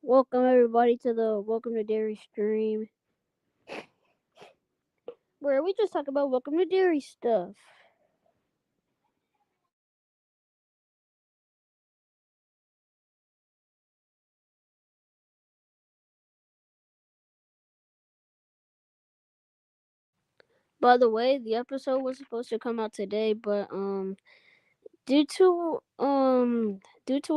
Welcome everybody to the Welcome to Derry stream, where we just talk about Welcome to Derry stuff. By the way, the episode was supposed to come out today, but due to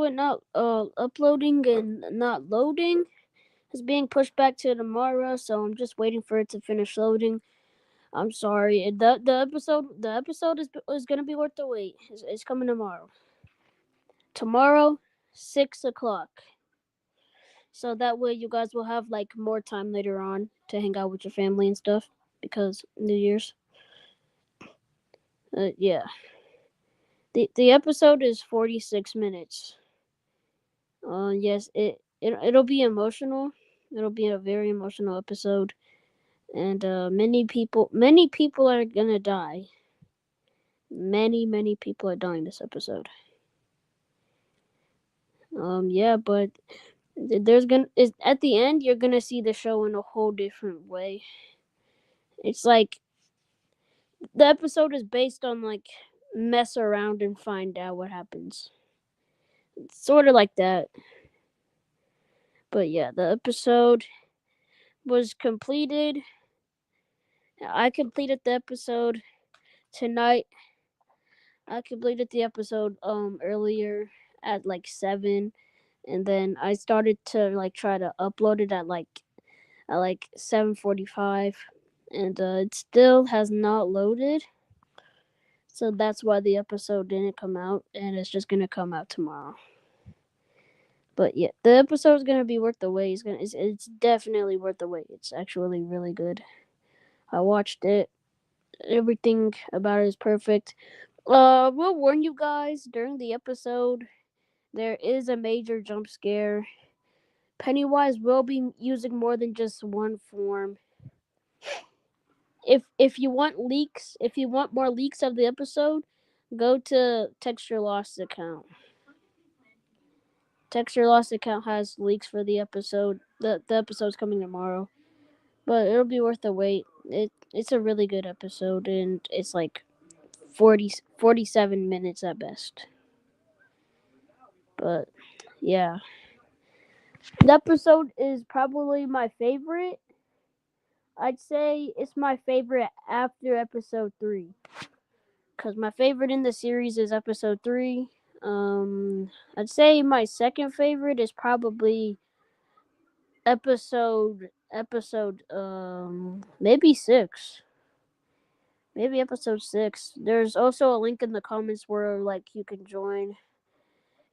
it not uploading and not loading, it's being pushed back to tomorrow. So I'm just waiting for it to finish loading. I'm sorry. The episode is gonna be worth the wait. It's coming tomorrow. Tomorrow, 6 o'clock. So that way you guys will have like more time later on to hang out with your family and stuff because New Year's. Yeah. The episode is 46 minutes. Yes, it'll be emotional. It'll be a very emotional episode, and many people are gonna die. Many people are dying this episode. Yeah, but there's gonna is at the end you're gonna see the show in a whole different way. It's like the episode is based on like mess around and find out what happens. It's sort of like that. But yeah, the episode was completed. I completed the episode tonight. I completed the episode earlier at like 7, and then I started to like try to upload it at like 7:45, and it still has not loaded. So that's why the episode didn't come out, and it's just gonna come out tomorrow. But yeah, the episode is gonna be worth the wait. It's definitely worth the wait. It's actually really good. I watched it. Everything about it is perfect. We'll warn you guys during the episode. There is a major jump scare. Pennywise will be using more than just one form. If you want more leaks of the episode, go to Texture Lost account. Texture Lost account has leaks for the episode. The episode's coming tomorrow. But it'll be worth the wait. It's a really good episode, and it's like 47 minutes at best. But yeah, the episode is probably my favorite. I'd say it's my favorite after episode 3, because my favorite in the series is episode 3. I'd say my second favorite is probably episode maybe 6. Maybe episode 6. There's also a link in the comments where like you can join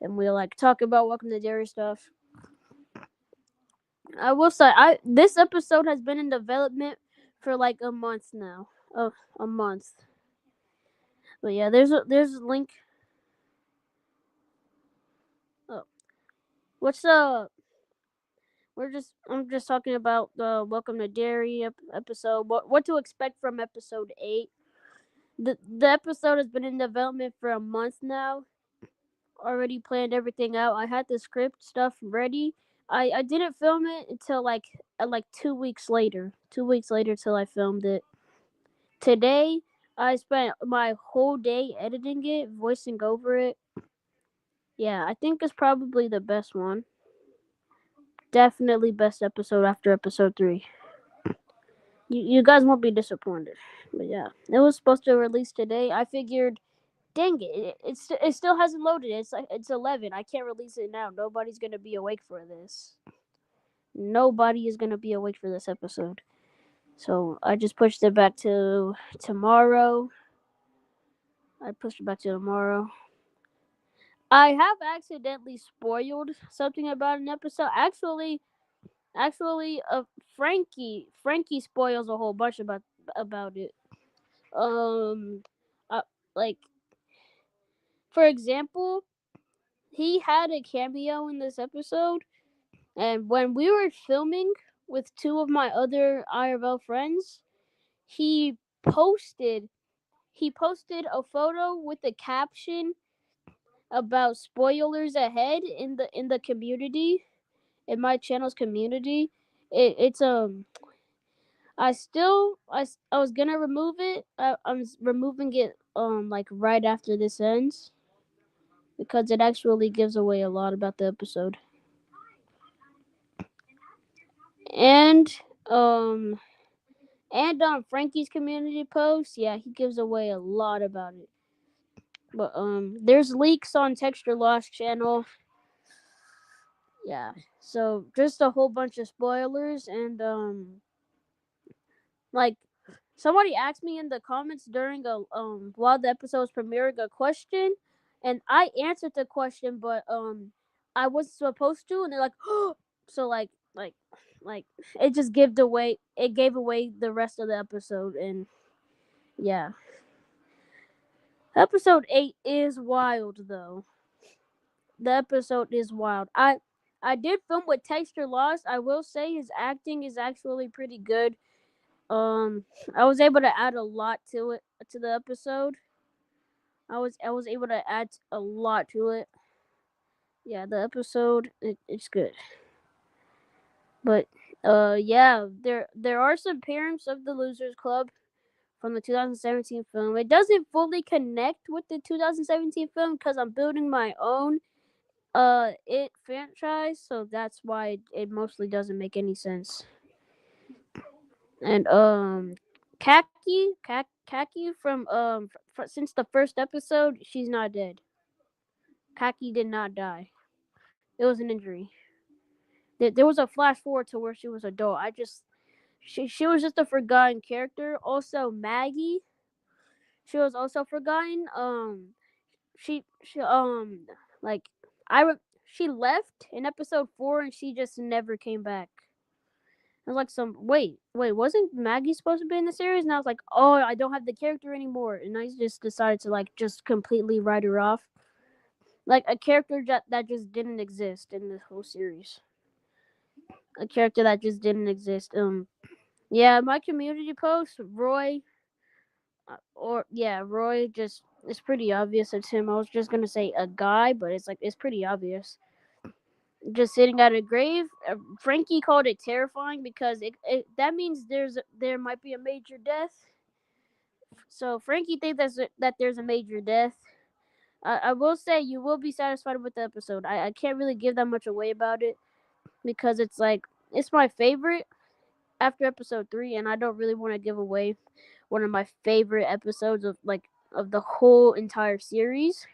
and we'll like talk about Welcome to Derry stuff. I will say I this episode has been in development for like a month now. Oh, a month. But yeah, there's a link. Oh, what's I'm just talking about the Welcome to Derry episode. What to expect from episode 8. The episode has been in development for a month now. Already planned everything out. I had the script stuff ready. I didn't film it until like 2 weeks later. 2 weeks later till I filmed it. Today I spent my whole day editing it, voicing over it. Yeah, I think it's probably the best one. Definitely best episode after episode 3. You guys won't be disappointed. But yeah, it was supposed to release today. I figured, dang it still hasn't loaded. It's 11. I can't release it now. Nobody's gonna be awake for this. Nobody is gonna be awake for this episode. So I just pushed it back to tomorrow. I pushed it back to tomorrow. I have accidentally spoiled something about an episode. Actually, Frankie spoils a whole bunch about it. Um, uh, like for example, he had a cameo in this episode, and when we were filming with two of my other IRL friends, he posted he posted a photo with a caption about spoilers ahead in the community, in my channel's community. It's I was gonna remove it. I'm removing it like right after this ends because it actually gives away a lot about the episode. And um and on Frankie's community post, yeah, he gives away a lot about it. But there's leaks on Texture Lost channel. Yeah. So just a whole bunch of spoilers and like somebody asked me in the comments during a while the episode was premiering a question, and I answered the question, but I wasn't supposed to, and they're like, oh, so like it gave away the rest of the episode, and yeah, episode 8 is wild though. The episode is wild. I did film with Texture Lost. I will say his acting is actually pretty good. Um, I was able to add a lot to it to the episode. I was able to add a lot to it. Yeah, the episode it's good. But yeah, there are some parents of the Losers Club from the 2017 film. It doesn't fully connect with the 2017 film because I'm building my own it franchise, so that's why it mostly doesn't make any sense. And Kaki from since the first episode, she's not dead. Kaki did not die. It was an injury. There was a flash forward to where she was adult. She was just a forgotten character. Also Maggie, she was also forgotten. She like I she left in episode 4 and she just never came back. I was like, wasn't Maggie supposed to be in the series? And I was like, oh, I don't have the character anymore. And I just decided to like just completely write her off, like a character that just didn't exist in the whole series. A character that just didn't exist. Yeah, my community post, Roy, Roy just it's pretty obvious it's him. I was just gonna say a guy, but it's pretty obvious. Just sitting at a grave. Frankie called it terrifying because that means there might be a major death. So Frankie thinks that there's a major death. I will say you will be satisfied with the episode. I can't really give that much away about it because it's my favorite after episode 3, and I don't really want to give away one of my favorite episodes of the whole entire series.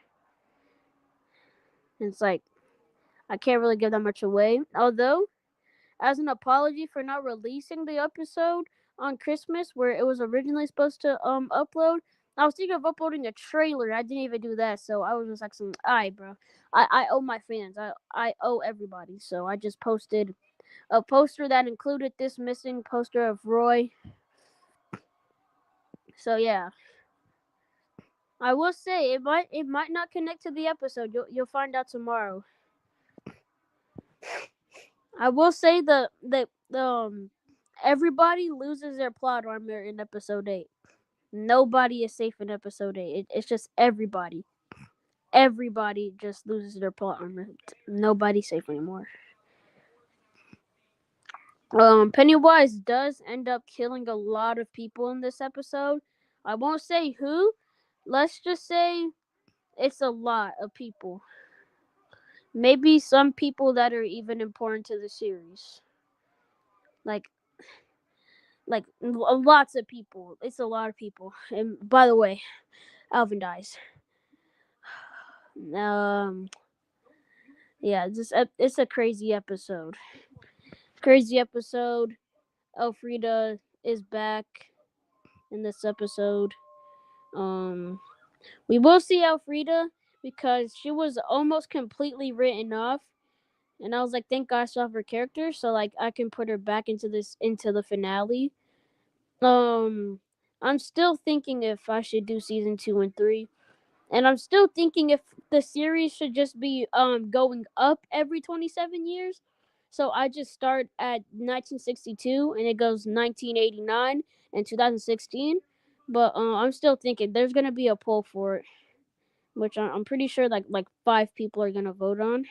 It's like I can't really give that much away. Although, as an apology for not releasing the episode on Christmas where it was originally supposed to upload, I was thinking of uploading a trailer. I didn't even do that, so I was just like, "Alright, bro, I owe my fans. I owe everybody." So I just posted a poster that included this missing poster of Roy. So yeah, I will say it might not connect to the episode. You'll find out tomorrow. I will say the everybody loses their plot armor in episode 8. Nobody is safe in episode 8. It's just everybody. Everybody just loses their plot armor. Nobody's safe anymore. Pennywise does end up killing a lot of people in this episode. I won't say who. Let's just say it's a lot of people. Maybe some people that are even important to the series. Like lots of people. It's a lot of people. And by the way, Alvin dies. Um, yeah, it's a crazy episode. Crazy episode. Elfrida is back in this episode. Um, we will see Elfrida because she was almost completely written off, and I was like, thank God I saw her character, so like I can put her back into the finale. Um, I'm still thinking if I should do season 2 and 3. And I'm still thinking if the series should just be going up every 27 years. So I just start at 1962 and it goes 1989 and 2016. But I'm still thinking there's gonna be a poll for it, which I'm pretty sure like 5 people are gonna vote on.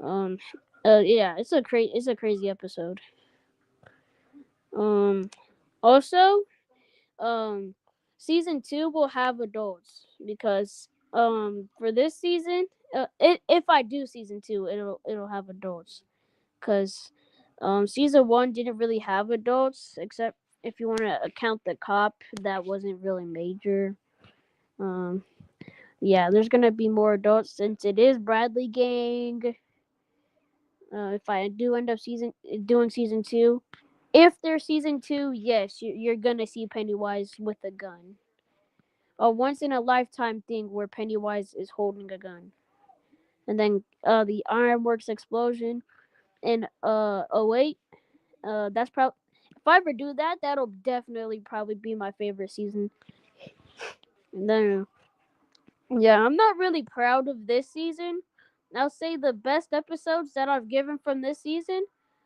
Um, Yeah, it's a crazy episode. Um, Also, um, season two will have adults because for this season, if I do season two, it'll have adults because season one didn't really have adults except if you want to account the cop that wasn't really major. Um, yeah, there's gonna be more adults since it is Bradley Gang. If I do end up doing season two, if there's season two, yes, you're gonna see Pennywise with a gun. A once in a lifetime thing where Pennywise is holding a gun, and then the Ironworks explosion in '08. That's probably if I ever do that, that'll definitely probably be my favorite season. And then yeah, I'm not really proud of this season. I'll say the best episodes that I've given from this season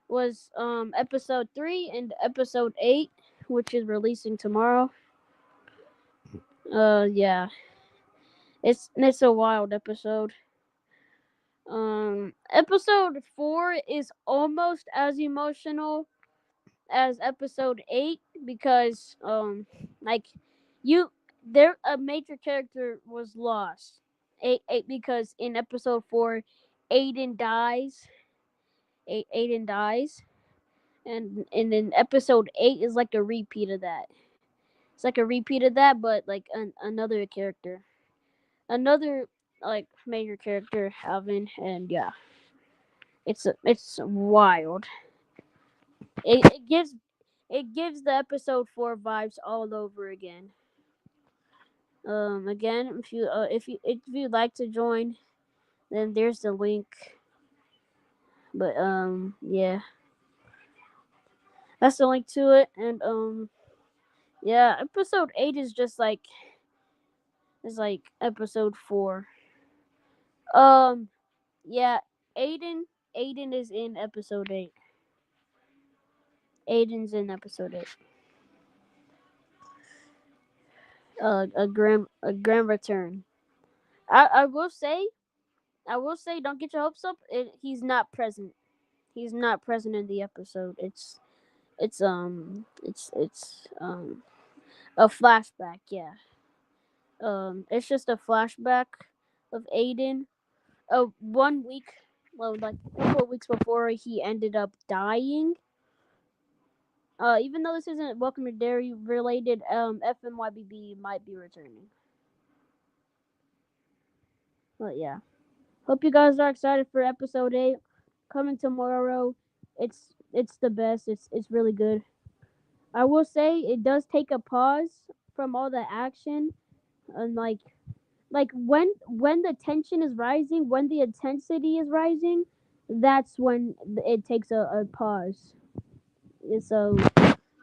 was episode 3 and episode 8, which is releasing tomorrow. Yeah. It's a wild episode. Episode 4 is almost as emotional as episode 8 because like you there a major character was lost. Eight because in episode 4 Aiden dies. Aiden dies, and then episode 8 is like a repeat of that. It's like a repeat of that, but like another character, another like major character, Alvin, and yeah, it's wild. It it gives the episode 4 vibes all over again. Again, if you'd like to join, then there's the link. But yeah, that's the link to it, and yeah, episode 8 is like episode 4. Um, yeah, Aiden Aiden is in episode 8. Aiden's in episode 8. A grand return. I will say don't get your hopes up. He's not present. He's not present in the episode. It's a flashback. Yeah. It's just a flashback of Aiden. 1 week, well, like a couple of weeks before he ended up dying. Even though this isn't Welcome to Derry related, FMYBB might be returning. But yeah, hope you guys are excited for episode 8 coming tomorrow. It's the best. It's really good. I will say it does take a pause from all the action and like when the tension is rising, when the intensity is rising, that's when it takes a pause. So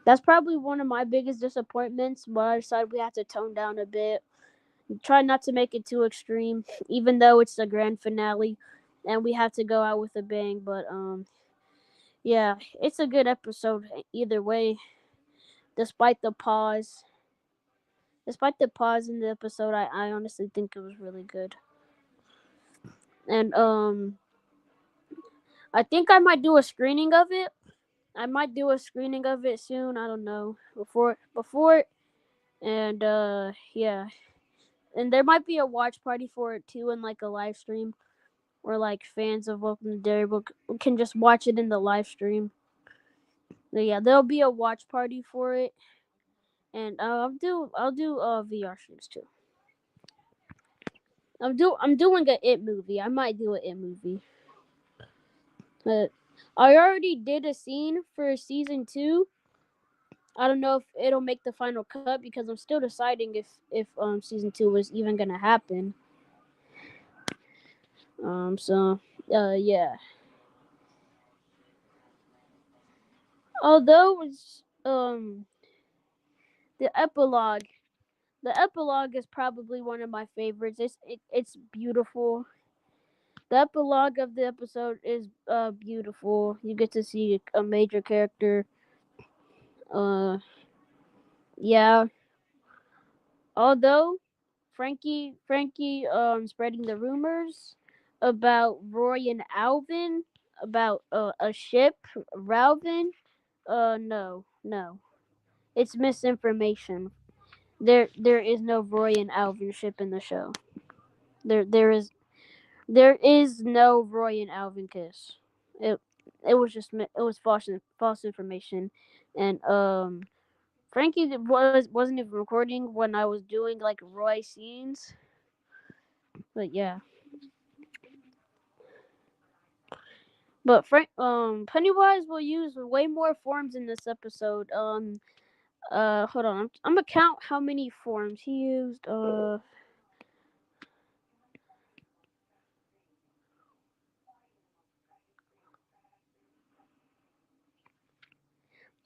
that's probably one of my biggest disappointments. But I decided we have to tone down a bit, try not to make it too extreme, even though it's the grand finale, and we have to go out with a bang. But yeah, it's a good episode either way. Despite the pause, despite the pause in the episode, I honestly think it was really good. And I think I might do a screening of it. I might do a screening of it soon. I don't know before, and yeah, and there might be a watch party for it too, and like a live stream where like fans of Welcome to Derry can just watch it in the live stream. So, yeah, there'll be a watch party for it, and I'll do VR streams too. I'm doing a It movie. I might do a It movie. But I already did a scene for season 2. I don't know if it'll make the final cut because I'm still deciding if season 2 was even gonna happen. So yeah. Although it's the epilogue, the epilogue is probably one of my favorites. It's beautiful. The epilogue of the episode is beautiful. You get to see a major character. Uh yeah. Although Frankie spreading the rumors about Roy and Alvin. about a ship, Ralvin. No, no, it's misinformation. There is no Roy and Alvin ship in the show. There is no Roy and Alvin kiss. It it was just it was false information, and Frankie wasn't even recording when I was doing like Roy scenes. But yeah, but Pennywise will use way more forms in this episode. Hold on, I'm gonna count how many forms he used.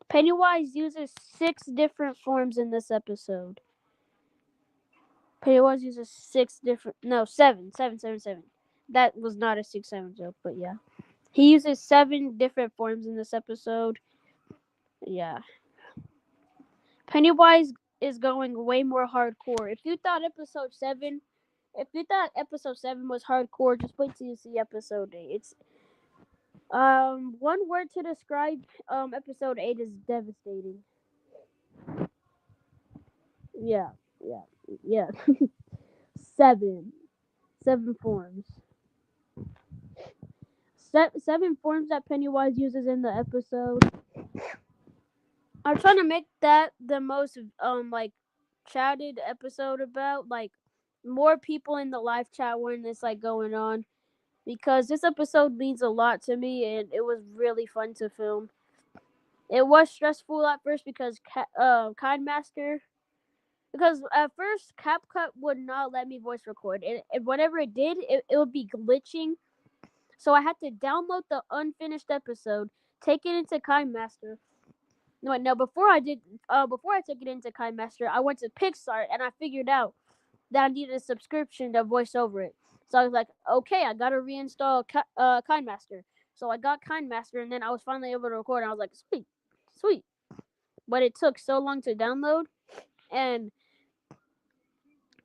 Pennywise uses 6 different forms in this episode. Pennywise uses 6 different. No, seven, seven, seven, seven. That was not a 6-7 joke, but yeah, he uses 7 different forms in this episode. Yeah, Pennywise is going way more hardcore. If you thought episode 7 was hardcore, just wait till you see episode 8. It's one word to describe episode 8 is devastating. Yeah, yeah, yeah. seven, 7 forms. 7 forms that Pennywise uses in the episode. I'm trying to make that the most like chatted episode about like more people in the live chat when it's like going on because this episode means a lot to me and it was really fun to film. It was stressful at first because Kindmaster because at first CapCut would not let me voice record and whenever it did it would be glitching, so I had to download the unfinished episode, take it into Kindmaster. No, before I took it into Kindmaster, I went to Pixar and I figured out that I needed a subscription to voice over it. So I was like, okay, I gotta reinstall Kindmaster. So I got Kindmaster, and then I was finally able to record. And I was like, sweet, sweet. But it took so long to download, and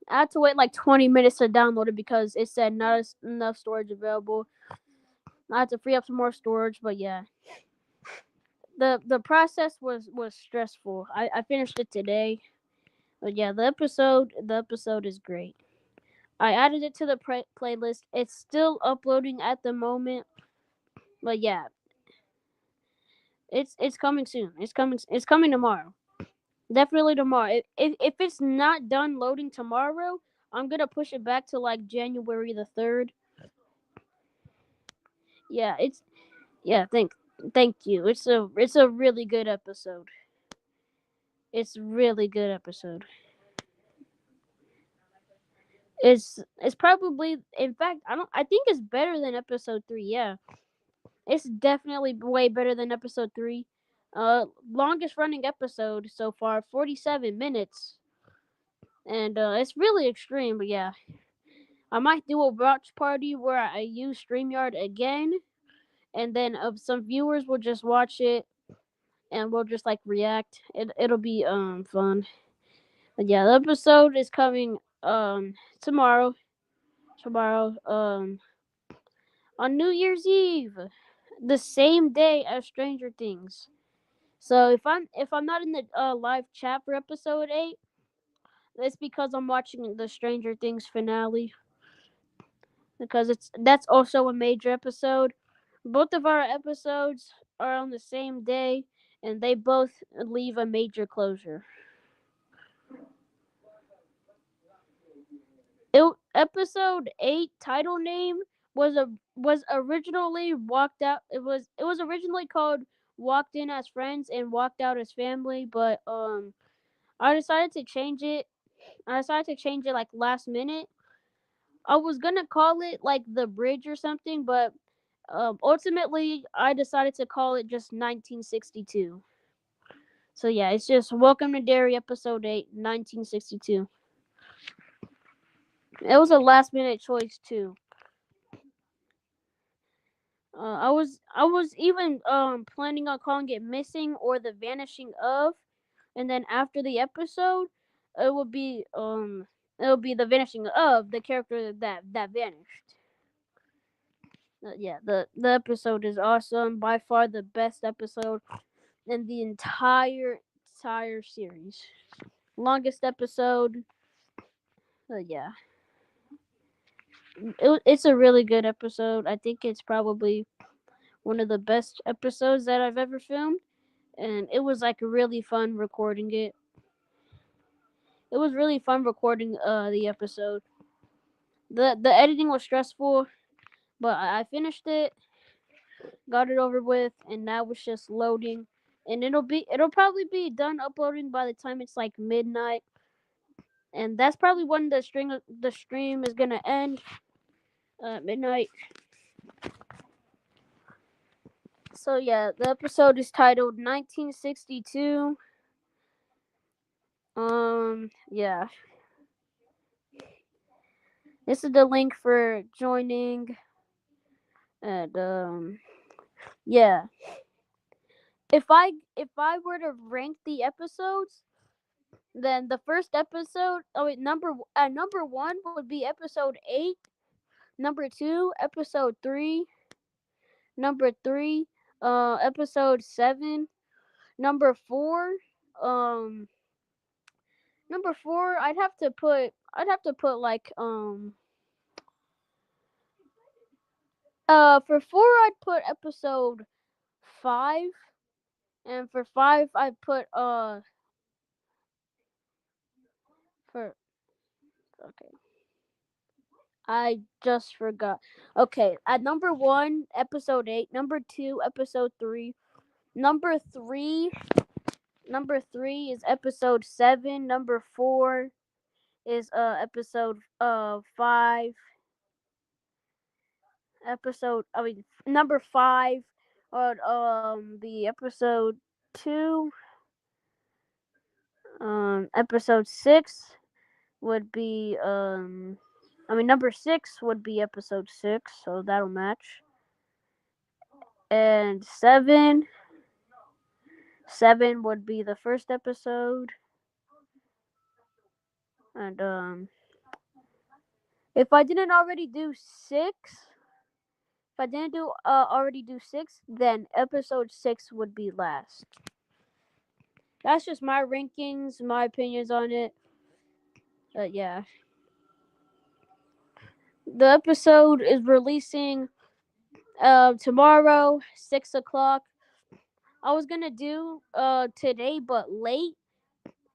I had to wait like 20 minutes to download it because it said not enough storage available. I had to free up some more storage, but yeah, the process was stressful. I finished it today, but yeah, the episode is great. I added it to the playlist. It's still uploading at the moment, but yeah, it's coming soon. It's coming tomorrow. Definitely tomorrow. If it's not done loading tomorrow, I'm gonna push it back to like January the 3rd. Yeah, it's yeah. Thank you. It's a really good episode. It's really good episode. It's probably in fact I think it's better than episode 3. Yeah, it's definitely way better than episode 3. Longest running episode so far, 47 minutes, and it's really extreme. But yeah, I might do a watch party where I use Streamyard again, and then some viewers will just watch it and we'll just like react. It'll be fun. But yeah, the episode is coming tomorrow. Tomorrow on New Year's Eve, the same day as Stranger Things. So if I'm not in the live chat for episode 8, it's because I'm watching the Stranger Things finale because that's also a major episode. Both of our episodes are on the same day and they both leave a major closure. Episode 8 title name was originally walked out. It was originally called Walked In as Friends and Walked Out as Family, but I decided to change it. I decided to change it like last minute. I was gonna call it like The Bridge or something, but ultimately I decided to call it just 1962. So yeah, it's just Welcome to Derry, episode 8, 1962. It was a last minute choice too. I was even planning on calling it Missing or The Vanishing of, and then after the episode, it would be The Vanishing of the character that vanished. Yeah, the episode is awesome. By far the best episode in the entire series. Longest episode. Yeah, it's a really good episode. I think it's probably one of the best episodes that I've ever filmed, and it was like really fun recording it. It was really fun recording the episode. The editing was stressful, but I finished it, got it over with, and now it's just loading. And it'll probably be done uploading by the time it's like midnight, and that's probably when the stream is gonna end midnight. So yeah, the episode is titled 1962. Yeah, this is the link for joining, and yeah. If I were to rank the episodes, then the first episode, oh wait, number one would be episode 8. Number two, episode 3. Number 3, episode 7. Number 4, um, number 4, I'd have to put like for 4 I'd put episode 5, and for 5 I'd put for okay. I just forgot. Okay, at number 1, episode 8. Number 2, episode 3. Number 3, number 3 is episode 7. Number 4 is episode 5. Number 5 would be episode 2. Episode 6 would be number 6 would be episode 6, so that'll match. And 7 would be the first episode. And if I didn't already do 6, if I didn't do already do 6, then episode 6 would be last. That's just my rankings, my opinions on it. Yeah. The episode is releasing tomorrow, 6 o'clock. I was gonna do today, but late.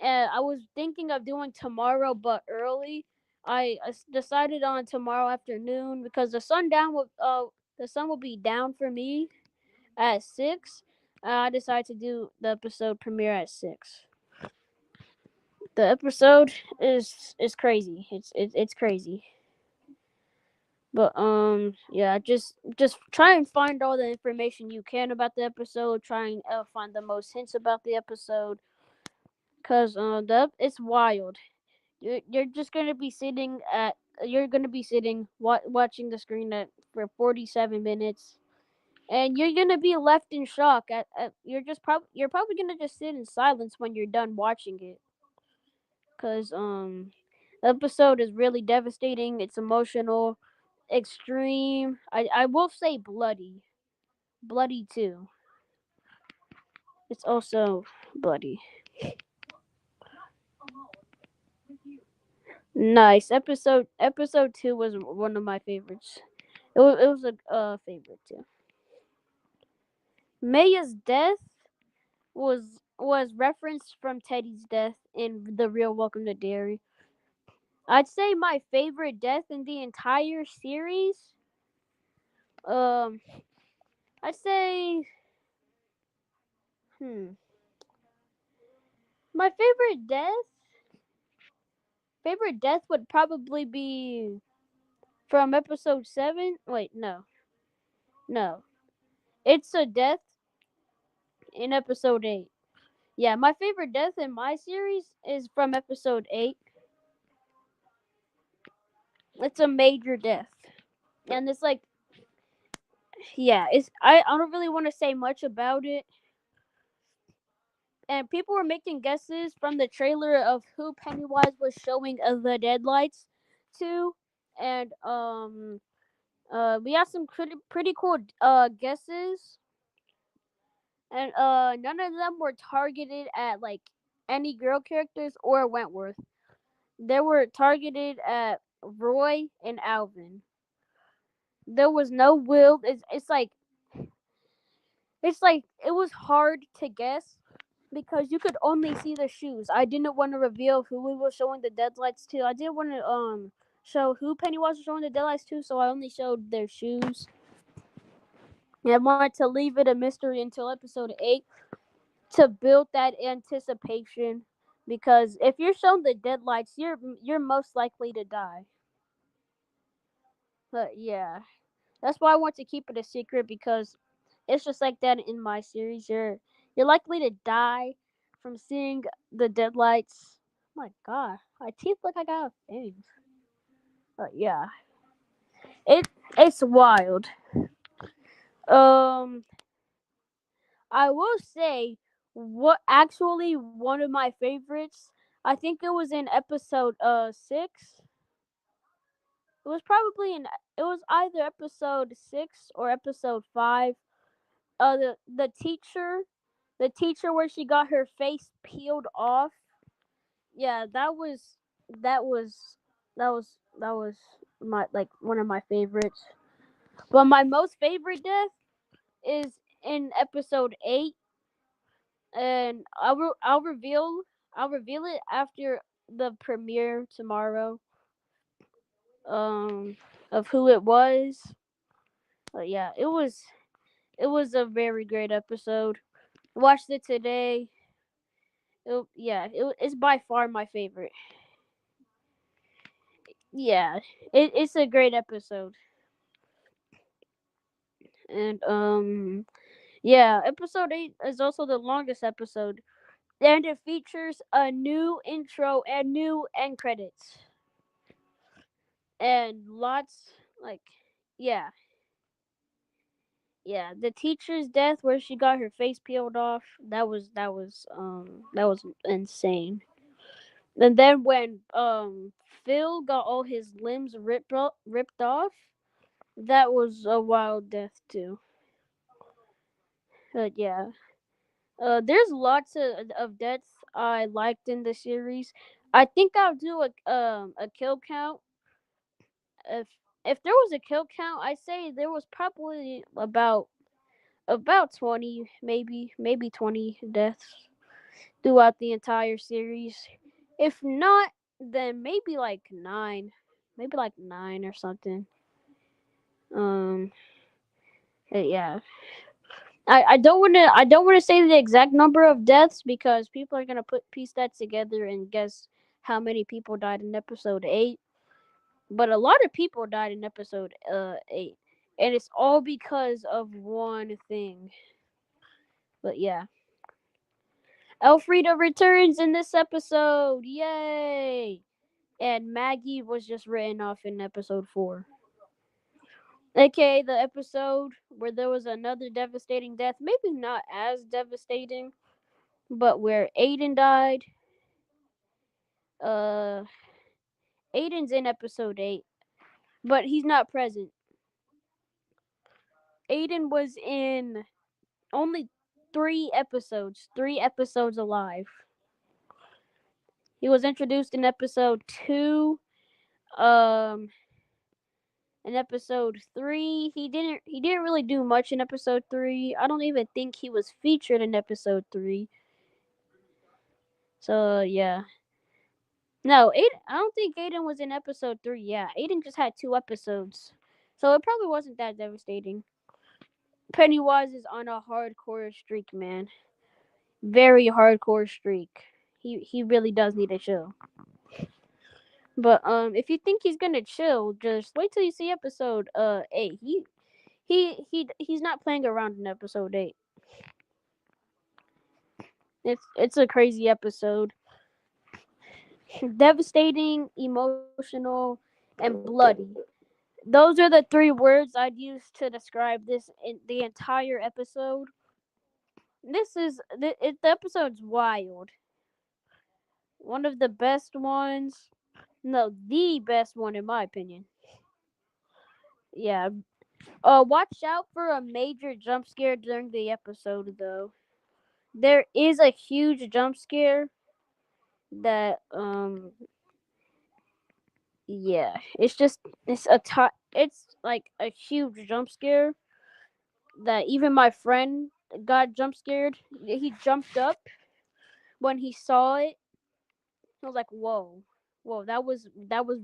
I was thinking of doing tomorrow, but early. I decided on tomorrow afternoon because the sun will be down for me at 6. I decided to do the episode premiere at 6. The episode is crazy. It's crazy. But yeah, just try and find all the information you can about the episode. Try and find the most hints about the episode, cause it's wild. You're just gonna be sitting at you're gonna be sitting watching the screen for 47 minutes, and you're gonna be left in shock. You're probably gonna just sit in silence when you're done watching it, cause the episode is really devastating. It's emotional, extreme. I will say bloody too. It's also bloody. Nice episode 2 was one of my favorites. It was a favorite too. Maya's death was referenced from Teddy's death in the real Welcome to Derry. I'd say my favorite death in the entire series. Um, I'd say hmm. My favorite death would probably be from episode 7. Wait, no. No. It's a death in episode 8. Yeah, my favorite death in my series is from episode 8. It's a major death. And it's like, yeah, I don't really want to say much about it. And people were making guesses from the trailer of who Pennywise was showing the deadlights to. And We have some pretty cool guesses, and none of them were targeted at like any girl characters or Wentworth. They were targeted at Roy and Alvin. There was no Will. It's like it was hard to guess because you could only see the shoes. I didn't want to reveal who we were showing the deadlights to. I didn't want to show who Pennywise was showing the deadlights to, so I only showed their shoes. And I wanted to leave it a mystery until episode 8 to build that anticipation, because if you're shown the deadlights, you're most likely to die. But yeah, that's why I want to keep it a secret, because it's just like that in my series. You're likely to die from seeing the deadlights. Oh my God, my teeth look like I got fangs. But yeah, it it's wild. Um, I will say what actually one of my favorites. I think it was in episode 6. It was probably in. It was either episode 6 or episode 5. The teacher where she got her face peeled off. Yeah, that was my like one of my favorites. But my most favorite death is in episode 8, and I'll reveal it after the premiere tomorrow. Um, of who it was. But yeah, it was a very great episode. Watched it today. It's by far my favorite. Yeah, it's a great episode. And yeah, episode 8 is also the longest episode, and it features a new intro and new end credits, and lots like yeah, yeah, the teacher's death where she got her face peeled off. That was insane. And then when Phil got all his limbs ripped off, that was a wild death too. But yeah, there's lots of deaths I liked in the series. I think I'll do a kill count. If if there was a kill count, I'd say there was probably about 20, maybe 20 deaths throughout the entire series. If not, then maybe like 9 or something. Um, yeah. I don't want to say the exact number of deaths, because people are gonna piece that together and guess how many people died in episode 8. But a lot of people died in episode 8, and it's all because of one thing. But yeah, Elfrida returns in this episode, yay! And Maggie was just written off in episode 4. Okay, the episode where there was another devastating death, maybe not as devastating, but where Aiden died. Uh, Aiden's in episode 8, but he's not present. Aiden was in only 3 episodes alive. He was introduced in episode 2. Um, in episode 3, he didn't really do much in episode 3. I don't even think he was featured in episode 3. So yeah. No, Aiden. I don't think Aiden was in episode 3. Yeah, Aiden just had 2 episodes, so it probably wasn't that devastating. Pennywise is on a hardcore streak, man. Very hardcore streak. He really does need to chill. But if you think he's gonna chill, just wait till you see episode 8. He's not playing around in episode 8. It's a crazy episode. Devastating, emotional, and bloody. Those are the 3 words I'd use to describe the entire episode. The episode's wild. One of the best ones. No, the best one in my opinion. Yeah. Watch out for a major jump scare during the episode, though. There is a huge jump scare that yeah, it's like a huge jump scare that even my friend got jump scared. He jumped up when he saw it. I was like, "Whoa, whoa, that was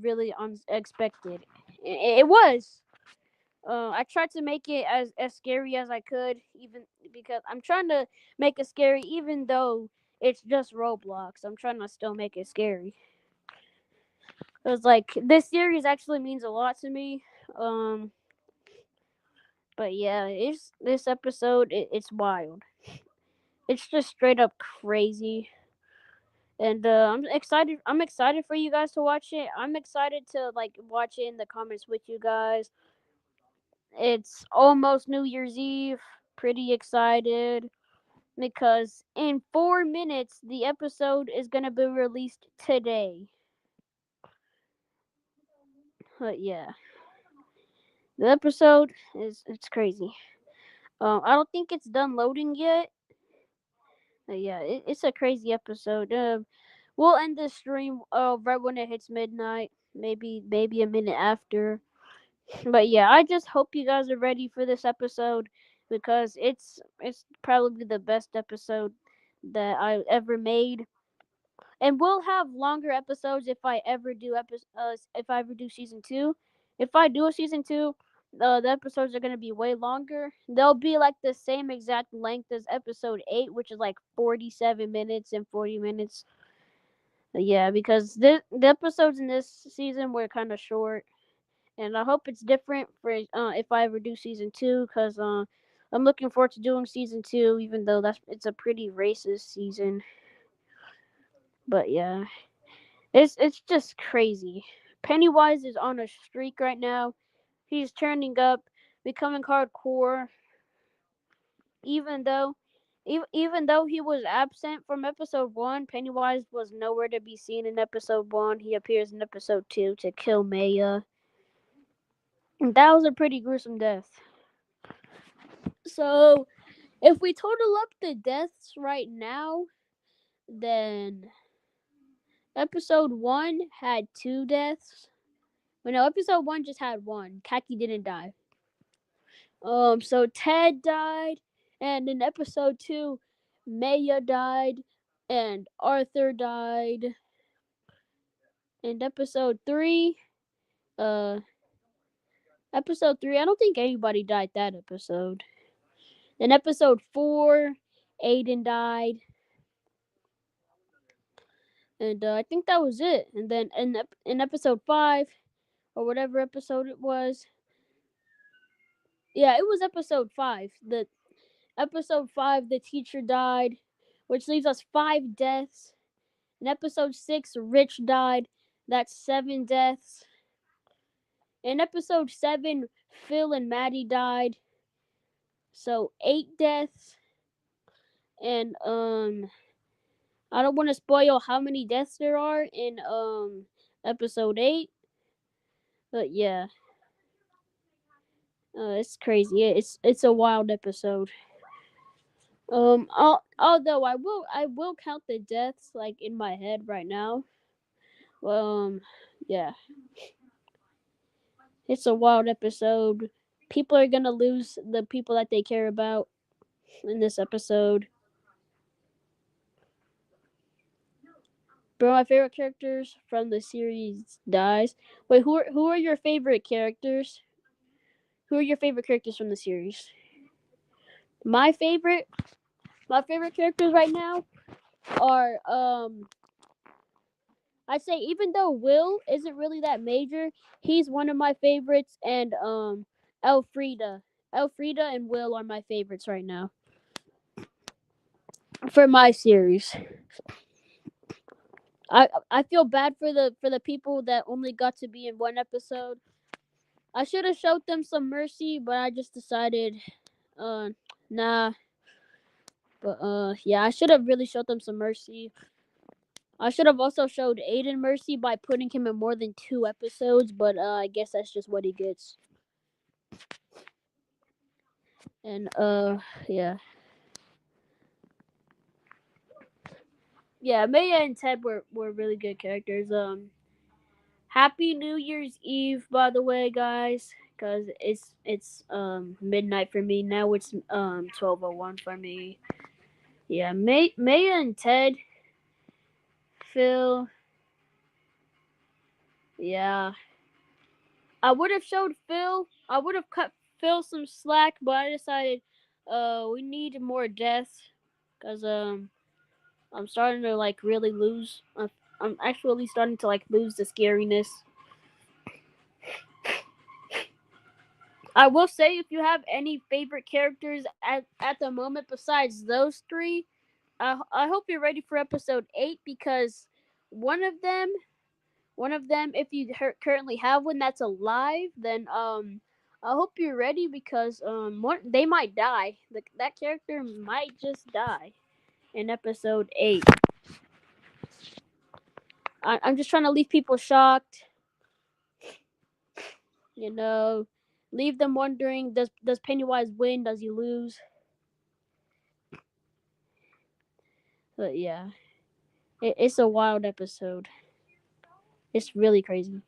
really unexpected." It was. I tried to make it as scary as I could, even because I'm trying to make it scary, even though it's just Roblox. I'm trying to still make it scary. It was like this series actually means a lot to me. Um, but yeah, it's this episode. It's wild. It's just straight up crazy, and I'm excited. I'm excited for you guys to watch it. I'm excited to like watch it in the comments with you guys. It's almost New Year's Eve. Pretty excited because in 4 minutes the episode is gonna be released today. But yeah, the episode it's crazy. I don't think it's done loading yet. But yeah, it's a crazy episode. We'll end the stream right when it hits midnight. Maybe a minute after. But yeah, I just hope you guys are ready for this episode because it's probably the best episode that I ever made. And we'll have longer episodes if I ever do season 2. If I do a season 2, the episodes are going to be way longer. They'll be like the same exact length as episode 8, which is like 47 minutes and 40 minutes. Yeah, because the episodes in this season were kind of short, and I hope it's different for if I ever do season 2, cuz I'm looking forward to doing season 2, even though it's a pretty racist season. But yeah, it's just crazy. Pennywise is on a streak right now. He's turning up, becoming hardcore. Even though, even though he was absent from episode 1, Pennywise was nowhere to be seen in episode 1. He appears in episode 2 to kill Maya. And that was a pretty gruesome death. So, if we total up the deaths right now, then episode 1 had 2 deaths. But no, episode 1 just had 1. Kaki didn't die. So Ted died, and in episode 2, Maya died, and Arthur died. In uh, episode 3, I don't think anybody died that episode. In episode 4, Aiden died, and I think that was it. And then in episode 5, or whatever episode it was, yeah, it was episode 5. The episode 5, the teacher died, which leaves us 5 deaths. In episode 6, Rich died. That's 7 deaths. In episode 7, Phil and Maddie died. So 8 deaths. And I don't want to spoil how many deaths there are in episode 8. But yeah. It's crazy. It's a wild episode. Although I will count the deaths like in my head right now. Yeah. It's a wild episode. People are gonna lose the people that they care about in this episode. Bro, my favorite characters from the series dies. Wait, who are your favorite characters? Who are your favorite characters from the series? My favorite my favorite characters right now are I'd say even though Will isn't really that major, he's one of my favorites, and Elfrida. Elfrida and Will are my favorites right now for my series. I feel bad for the people that only got to be in one episode. I should have showed them some mercy, but I just decided, uh, nah. But yeah, I should have really showed them some mercy. I should have also showed Aiden mercy by putting him in more than 2 episodes, but I guess that's just what he gets. And yeah, yeah, Maya and Ted were really good characters. Happy New Year's Eve, by the way, guys, because it's midnight for me now. It's 12:01 for me. Yeah, Maya and Ted, Phil. Yeah, I would have showed Phil. I would have cut Phil some slack, but I decided, we need more death, cause I'm starting to like really lose. I'm actually starting to like lose the scariness. I will say, if you have any favorite characters at the moment besides those three, I hope you're ready for episode 8, because one of them, if you currently have one that's alive, then I hope you're ready, because they might die. That character might just die in episode 8. I'm just trying to leave people shocked. You know, leave them wondering: does Pennywise win? Does he lose? But yeah, it's a wild episode. It's really crazy.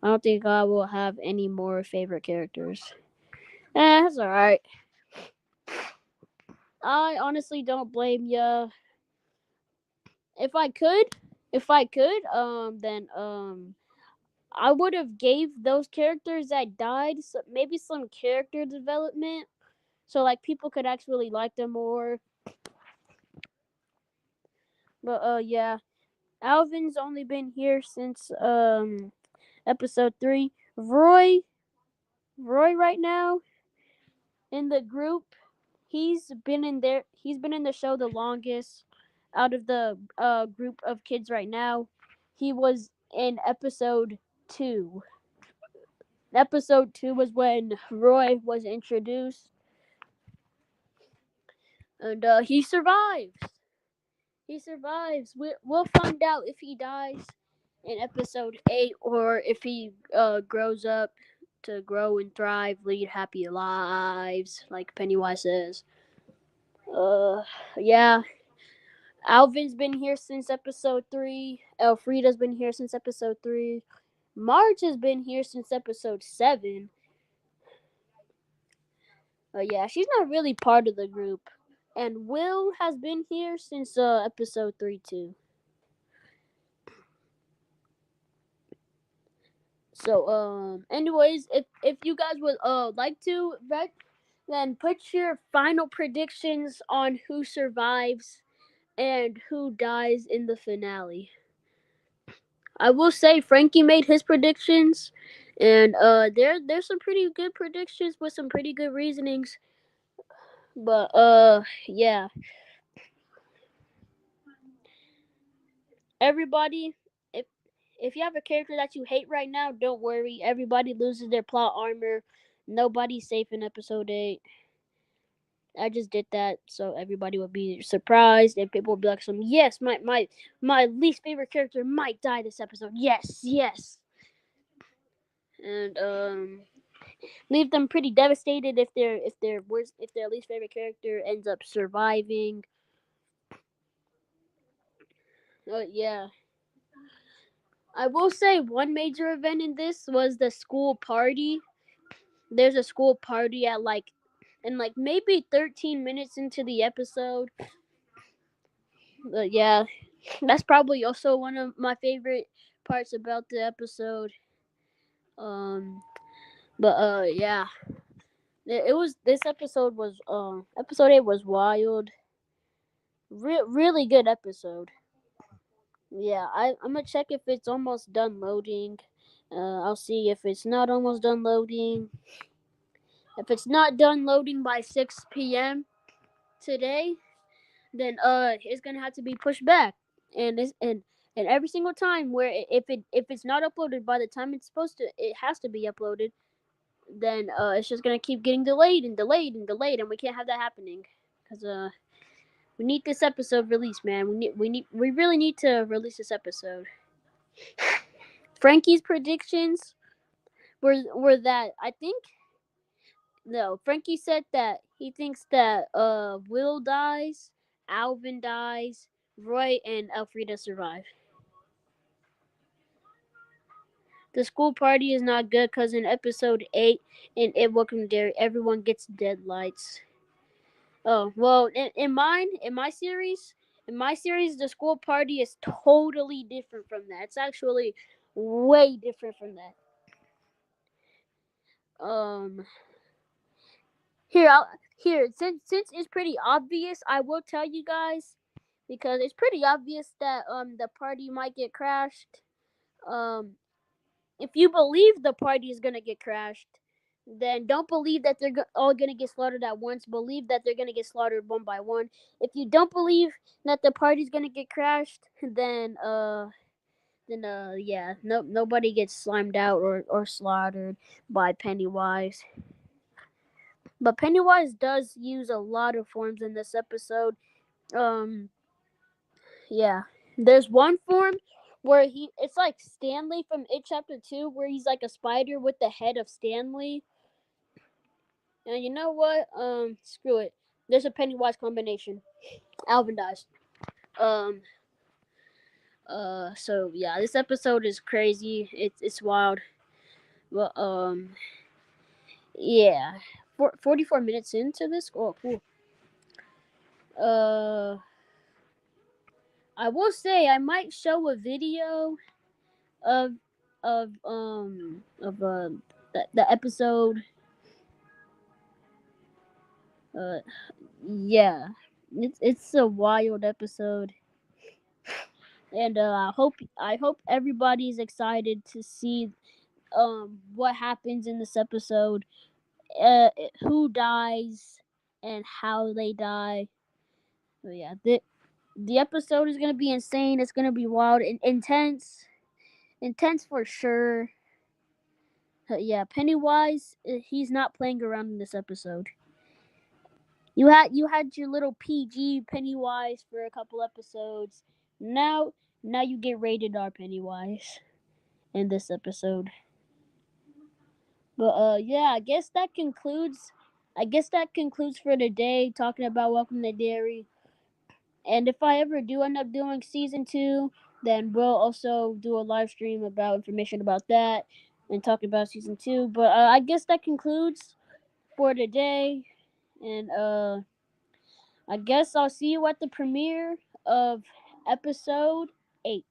I don't think I will have any more favorite characters. That's alright. I honestly don't blame ya. If I could, then I would have gave those characters that died maybe some character development, so like people could actually like them more. But yeah, Alvin's only been here since episode 3. Roy right now in the group, he's been in the show the longest out of the group of kids right now. He was in episode 2. Episode 2 was when Roy was introduced, and he survives. He survives. We'll find out if he dies in episode 8, or if he grows up to grow and thrive, lead happy lives, like Pennywise says. Yeah. Alvin's been here since episode 3. Elfrida's been here since episode 3. Marge has been here since episode 7. Yeah, she's not really part of the group. And Will has been here since episode 3 too. So anyways, if you guys would like to, then put your final predictions on who survives and who dies in the finale. I will say Frankie made his predictions, and there's some pretty good predictions with some pretty good reasonings. But yeah, everybody, if you have a character that you hate right now, don't worry. Everybody loses their plot armor. Nobody's safe in episode 8. I just did that so everybody would be surprised, and people would be like, "Some yes, my least favorite character might die this episode. Yes, yes." And leave them pretty devastated if their least favorite character ends up surviving. Yeah, I will say one major event in this was the school party. There's a school party at like maybe 13 minutes into the episode. Yeah, that's probably also one of my favorite parts about the episode. Um, but yeah, it was this episode was episode 8 was wild. Really good episode. Yeah, I'm gonna check if it's almost done loading. I'll see if it's not almost done loading. If it's not done loading by 6 p.m. today, then it's gonna have to be pushed back. And every single time where if it's not uploaded by the time it's supposed to, it has to be uploaded. Then it's just gonna keep getting delayed and delayed and delayed, and we can't have that happening, because we need this episode released, man. We really need to release this episode. Frankie's predictions were that, I think No, Frankie said that he thinks that Will dies, Alvin dies, Roy and Elfrida survive. The school party is not good because in episode 8 in It Welcome to Derry, everyone gets dead lights. Oh, well, in my series, the school party is totally different from that. It's actually way different from that. Um, here, since it's pretty obvious, I will tell you guys because it's pretty obvious that the party might get crashed. Um, if you believe the party is gonna get crashed, then don't believe that they're all gonna get slaughtered at once. Believe that they're gonna get slaughtered one by one. If you don't believe that the party's gonna get crashed, then yeah, nobody gets slimed out or slaughtered by Pennywise. But Pennywise does use a lot of forms in this episode. Um, yeah, there's one form where it's like Stanley from It Chapter 2, where he's like a spider with the head of Stanley. And you know what? Screw it. There's a Pennywise combination. Alvin dies. Um. So yeah, this episode is crazy. It's wild. But yeah. 44 minutes into this. Oh, cool. Uh, I will say I might show a video of the episode. Uh, yeah. It's a wild episode. And I hope everybody's excited to see what happens in this episode, who dies, and how they die. So yeah, the episode is gonna be insane. It's gonna be wild and intense for sure. Yeah, Pennywise, he's not playing around in this episode. You had your little PG Pennywise for a couple episodes. Now you get rated R Pennywise in this episode. But yeah, I guess that concludes for today talking about Welcome to Derry. And if I ever do end up doing season 2, then we'll also do a live stream about information about that and talk about season 2. But I guess that concludes for today. And I guess I'll see you at the premiere of episode 8.